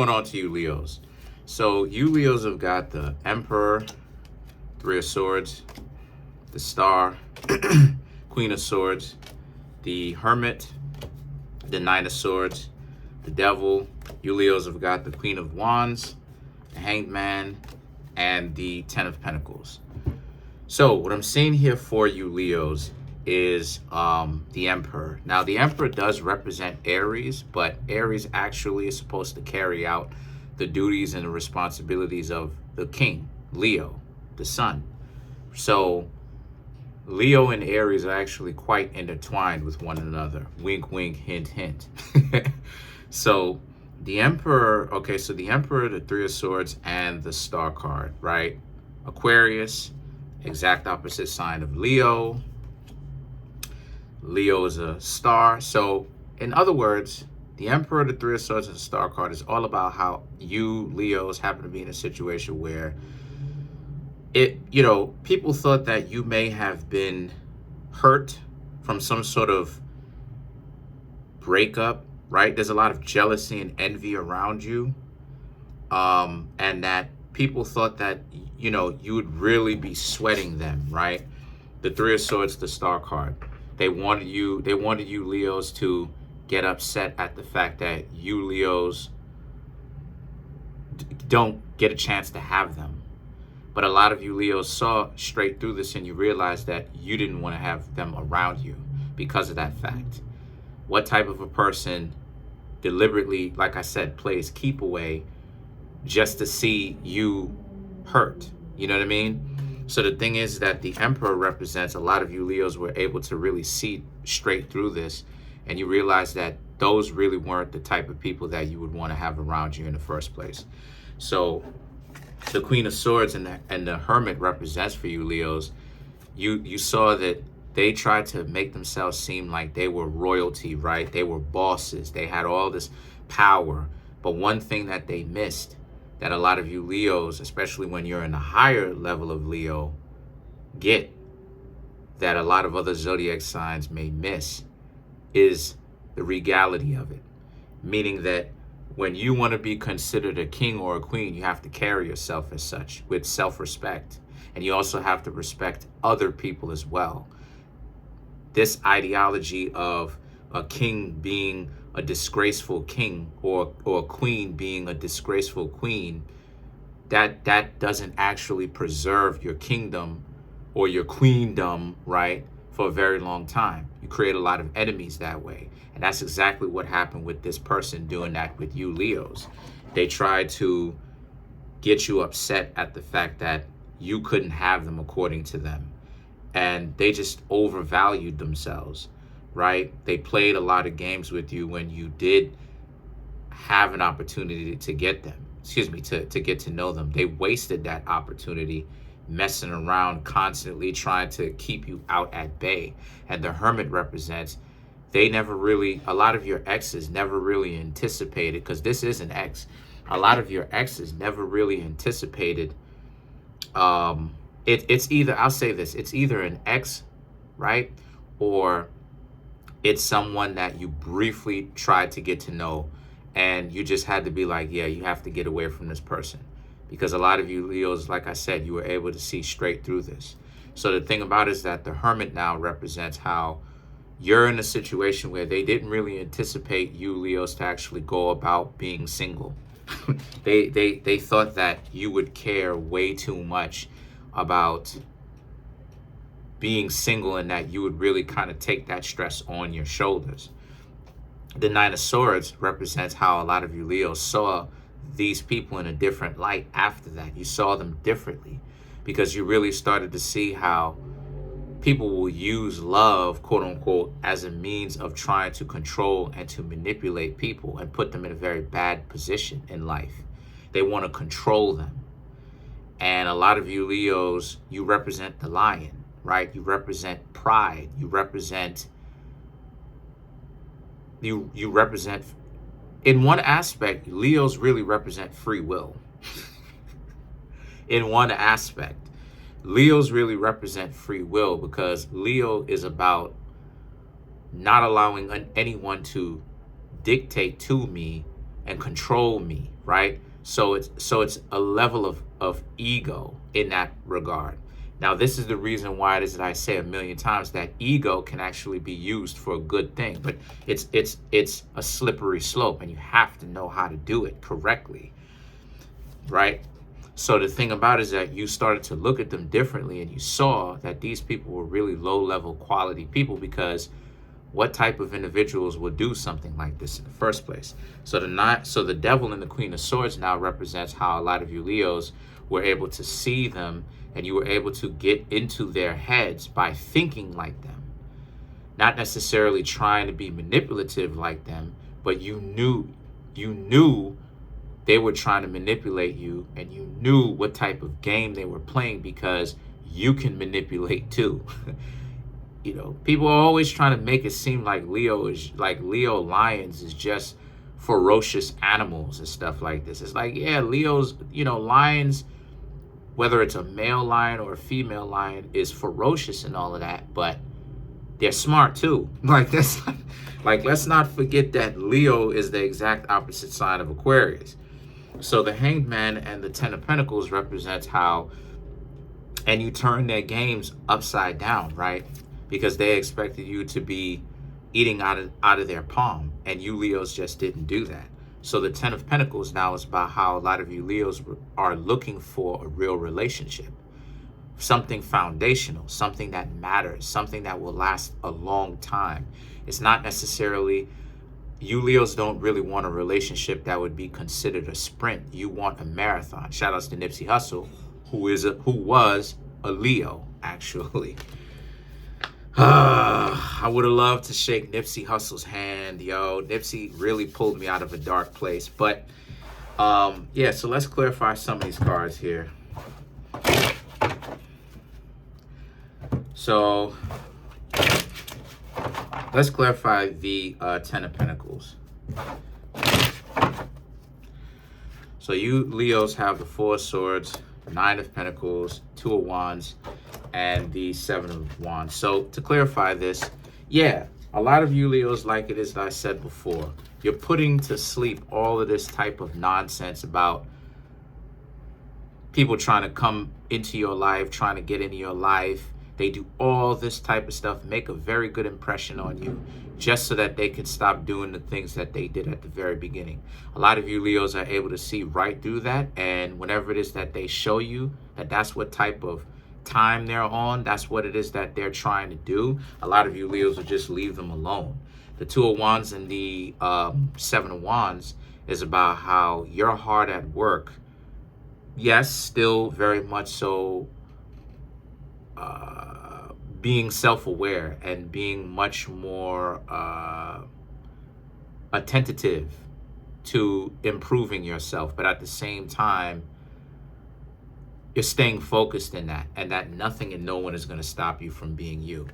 Going on to you Leos. So you Leos have got the Emperor, Three of Swords, the Star, Queen of Swords, the Hermit, the Nine of Swords, the Devil. You Leos have got the Queen of Wands, the Hanged Man, and the Ten of Pentacles. So what I'm seeing here for you Leos is the Emperor. Now the Emperor does represent Aries, but Aries actually is supposed to carry out the duties and the responsibilities of the king, Leo, the sun. So Leo and Aries are actually quite intertwined with one another. Wink, wink, hint, hint. So the Emperor, okay, so the Emperor, the Three of Swords, and the Star card, right? Aquarius, exact opposite sign of Leo. Leo is a star. So in other words, the Emperor, the Three of Swords, and the Star card is all about how you Leos happen to be in a situation where people thought that you may have been hurt from some sort of breakup, right? There's a lot of jealousy and envy around you. And that people thought that, you would really be sweating them, right? The Three of Swords, the Star card. They wanted you Leos to get upset at the fact that you Leos don't get a chance to have them. But a lot of you Leos saw straight through this and you realized that you didn't want to have them around you because of that fact. What type of a person deliberately, like I said, plays keep away just to see you hurt? You know what I mean? So the thing is that the Emperor represents a lot of you Leos were able to really see straight through this, and you realize that those really weren't the type of people that you would want to have around you in the first place. So the Queen of Swords and the Hermit represents for you Leos. You saw that they tried to make themselves seem like they were royalty, right? They were bosses. They had all this power. But one thing that they missed, that a lot of you Leos, especially when you're in a higher level of Leo, get, that a lot of other zodiac signs may miss, is the regality of it. Meaning that when you want to be considered a king or a queen, you have to carry yourself as such with self-respect. And you also have to respect other people as well. This ideology of a king being a disgraceful king or a queen being a disgraceful queen, that doesn't actually preserve your kingdom or your queendom, right, for a very long time. You create a lot of enemies that way. And that's exactly what happened with this person doing that with you Leos. They tried to get you upset at the fact that you couldn't have them according to them. And they just overvalued themselves, right? They played a lot of games with you when you did have an opportunity to get them, to get to know them. They wasted that opportunity messing around, constantly trying to keep you out at bay. And the Hermit represents, a lot of your exes never really anticipated, because this is an ex, a lot of your exes never really anticipated, it's either, I'll say this, it's either an ex, right? Or it's someone that you briefly tried to get to know and you just had to be like, yeah, you have to get away from this person. Because a lot of you Leos, like I said, you were able to see straight through this. So the thing about it is that the Hermit now represents how you're in a situation where they didn't really anticipate you Leos to actually go about being single. They thought that you would care way too much about being single and that you would really kind of take that stress on your shoulders. The Nine of Swords represents how a lot of you Leos saw these people in a different light after that. You saw them differently because you really started to see how people will use love, quote unquote, as a means of trying to control and to manipulate people and put them in a very bad position in life. They want to control them. And a lot of you Leos, you represent the lion, right? You represent pride. You represent, in one aspect, Leos really represent free will. In one aspect, Leos really represent free will, because Leo is about not allowing anyone to dictate to me and control me, right? So it's a level of ego in that regard. Now, this is the reason why it is that I say a million times that ego can actually be used for a good thing, but it's a slippery slope, and you have to know how to do it correctly, right? So the thing about it is that you started to look at them differently, and you saw that these people were really low-level quality people, because what type of individuals would do something like this in the first place? So the devil and the Queen of Swords now represents how a lot of you Leos were able to see them, and you were able to get into their heads by thinking like them. Not necessarily trying to be manipulative like them, but you knew they were trying to manipulate you, and you knew what type of game they were playing, because you can manipulate too. You know, people are always trying to make it seem like Leo lions is just ferocious animals and stuff like this. It's like, yeah, Leos, lions, whether it's a male lion or a female lion, is ferocious and all of that, but they're smart too. Let's not forget that Leo is the exact opposite sign of Aquarius. So the Hanged Man and the Ten of Pentacles represents how, and you turn their games upside down, right? Because they expected you to be eating out of their palm, and you Leos just didn't do that. So the Ten of Pentacles now is about how a lot of you Leos are looking for a real relationship, something foundational, something that matters, something that will last a long time. It's not necessarily, you Leos don't really want a relationship that would be considered a sprint. You want a marathon. Shout outs to Nipsey Hussle, who was a Leo, actually. I would have loved to shake Nipsey Hussle's hand, yo. Nipsey really pulled me out of a dark place. But yeah, so let's clarify some of these cards here. So let's clarify the Ten of Pentacles. So you Leos have the Four of Swords, Nine of Pentacles, Two of Wands, and the Seven of Wands. So to clarify this, yeah, a lot of you Leos, like it is that I said before, you're putting to sleep all of this type of nonsense about people trying to come into your life, trying to get into your life. They do all this type of stuff, make a very good impression on you, just so that they can stop doing the things that they did at the very beginning. A lot of you Leos are able to see right through that, and whenever it is that they show you that that's what type of time they're on, that's what it is that they're trying to do, a lot of you Leos will just leave them alone. The Two of Wands and the Seven of Wands is about how you're hard at work. Yes, still very much so being self-aware and being much more attentive to improving yourself, but at the same time, you're staying focused in that, and that nothing and no one is going to stop you from being you.